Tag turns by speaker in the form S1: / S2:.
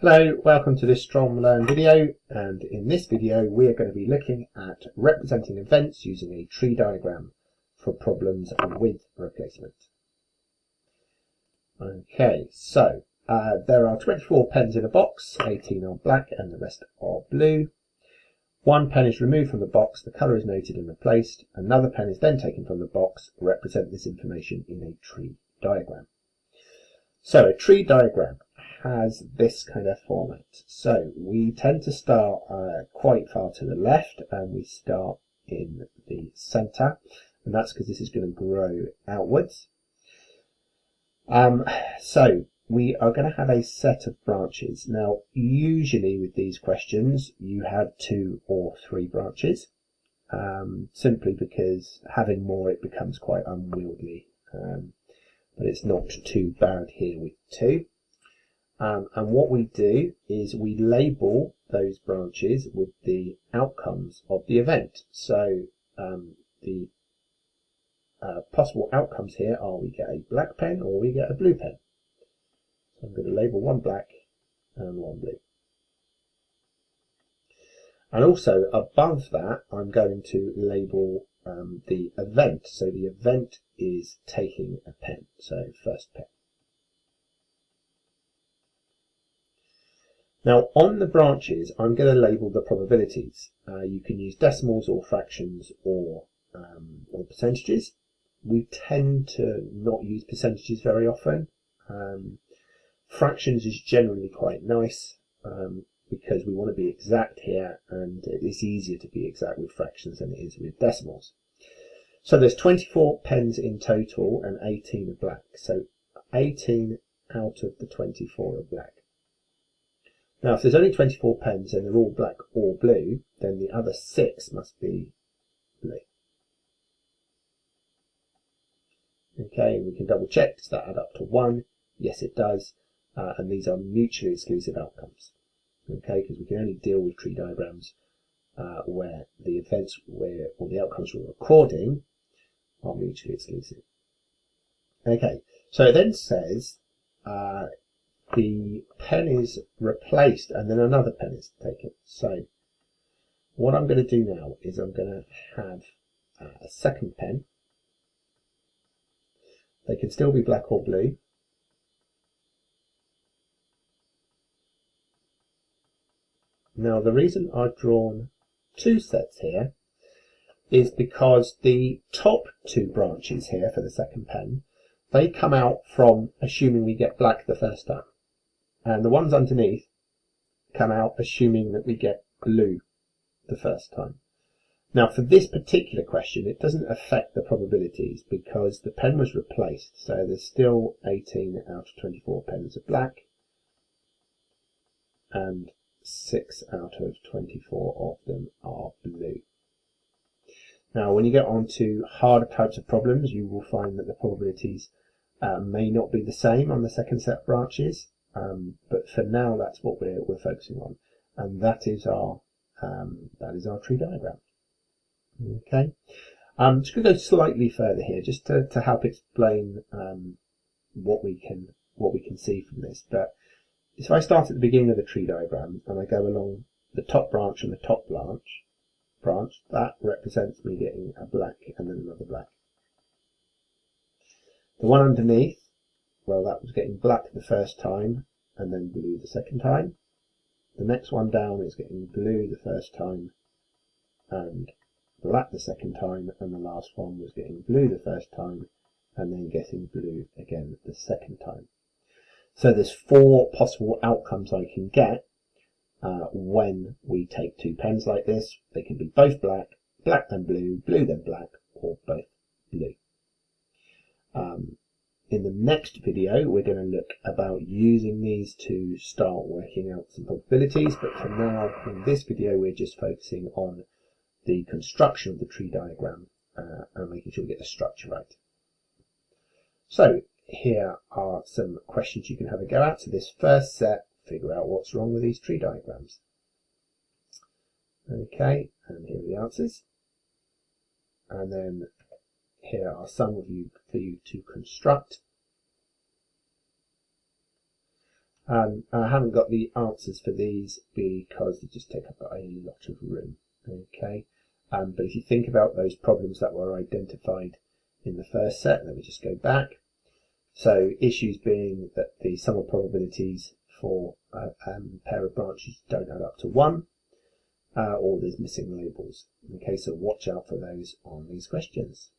S1: Hello, welcome to this Strong Learn video, and in this video we are going to be looking at representing events using a tree diagram for problems with replacement. Okay, so there are 24 pens in a box, 18 are black and the rest are blue. One pen is removed from the box, the colour is noted and replaced. Another pen is then taken from the box. Represent this information in a tree diagram. So a tree diagram has this kind of format. So we tend to start quite far to the left, and we start in the centre, and that's because this is going to grow outwards. So we are going to have a set of branches. Now usually with these questions you have 2 or 3 branches, simply because having more it becomes quite unwieldy, but it's not too bad here with 2. And what we do is we label those branches with the outcomes of the event. So the possible outcomes here are we get a black pen or we get a blue pen. So I'm going to label one black and one blue. And also above that I'm going to label the event. So the event is taking a pen, so first pen. Now on the branches I'm going to label the probabilities. You can use decimals or fractions or percentages. We tend to not use percentages very often. Fractions is generally quite nice because we want to be exact here, and it's easier to be exact with fractions than it is with decimals. So there's 24 pens in total and 18 are black. So 18 out of the 24 are black. Now if there's only 24 pens and they're all black or blue, then the other 6 must be blue. Okay, we can double check. Does that add up to 1? Yes it does, and these are mutually exclusive outcomes. Okay, because we can only deal with tree diagrams where the events or the outcomes we're recording are mutually exclusive. Okay, so it then says the pen is replaced and then another pen is taken. So what I'm going to do now is I'm going to have a second pen. They can still be black or blue. Now the reason I've drawn 2 sets here is because the top 2 branches here for the second pen, they come out from assuming we get black the first time, and the ones underneath come out assuming that we get blue the first time. Now for this particular question it doesn't affect the probabilities because the pen was replaced, so there's still 18 out of 24 pens are black and 6 out of 24 of them are blue. Now when you get on to harder types of problems you will find that the probabilities may not be the same on the second set of branches, but for now that's what we're focusing on, and that is our tree diagram. Okay, just going to go slightly further here just to help explain what we can see from this. But if I start at the beginning of the tree diagram and I go along the top branch and the top branch, that represents me getting a black and then another black. The one underneath, well, that was getting black the first time and then blue the second time. The next one down is getting blue the first time and black the second time, and the last one was getting blue the first time and then getting blue again the second time. So there's 4 possible outcomes I can get when we take 2 pens like this. They can be both black, black then blue, blue then black, or both blue. In the next video we're going to look about using these to start working out some probabilities, but for now in this video we're just focusing on the construction of the tree diagram and making sure we get the structure right. So here are some questions you can have a go at. So this first set, figure out what's wrong with these tree diagrams. Okay, and here are the answers. And then here are some for you to construct. I haven't got the answers for these because they just take up a lot of room. Okay, but if you think about those problems that were identified in the first set, let me just go back. So issues being that the sum of probabilities for a pair of branches don't add up to 1, or there's missing labels. Okay, so watch out for those on these questions.